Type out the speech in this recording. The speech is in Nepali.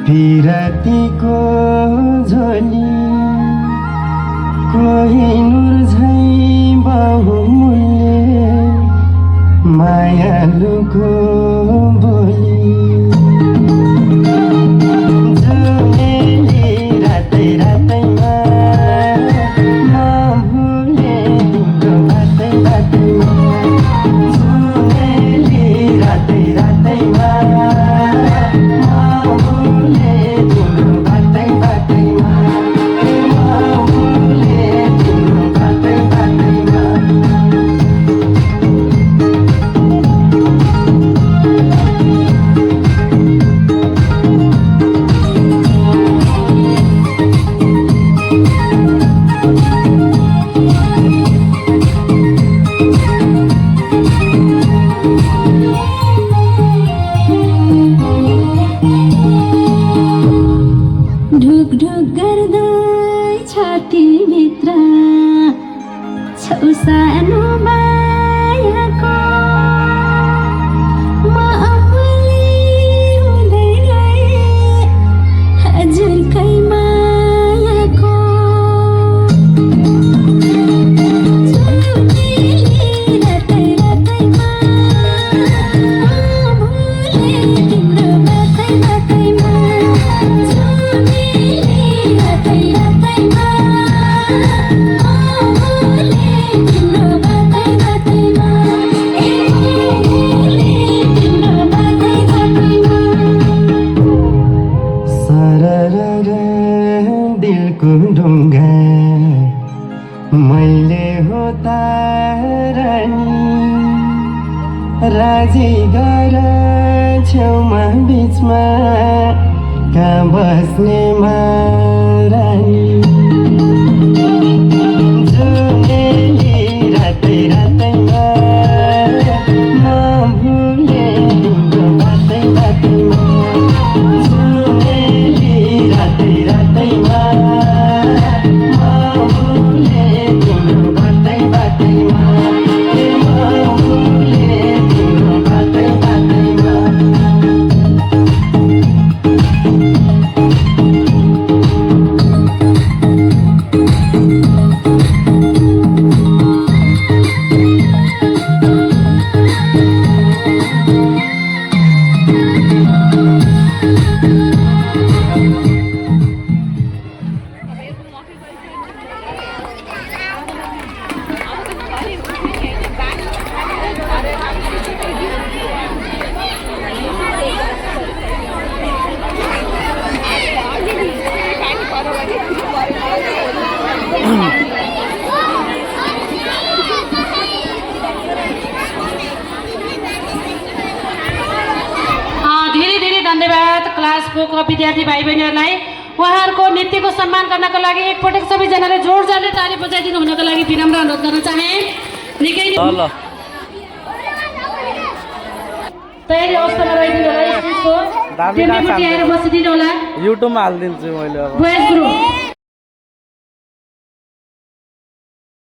पिरातीको झोली कोहिनुर झैं बहुमूल्य मायालुको बोली जुनेली रातै रातैमा म भुले तिम्रो बातै बातैमा जुनेली रातै रातैमा ढुक गर्दै छातीभित्र छौ सानो मायाको म अम्बली हुँदै गएँ हजुरकै मायाको जुनेली रातै रातैमा म भुले तिम्रो बातै बातैमा दिलको ढुङ्गा मैले हो तारानी राजी गर छेउमा बिचमा कहाँ बस्ने महारानी जुनेली रातै रातैमा म भुले तिम्रो बातै बातैमा जुनेली रातै रातैमा म भुले तिम्रो बातै बातैमा म भुले तिम्रो बातै बातैमा धन्यवाद क्लास 4 को विद्यार्थी भाइ बहिनीहरूलाई उहाँहरूको नृत्यको सम्मान गर्नको लागि एकपटक सबैजनाले जोडजाडले ताली बजाइदिनु हुनको लागि विनम्र अनुरोध गर्न चाहे। निकै ल तयारी अवस्थामा रहिदिनु होला स्टेजको टेबलमा आएर बसिदिनु होला। युट्युबमा हाल्दिन्छु मैले अब बोयज ग्रुप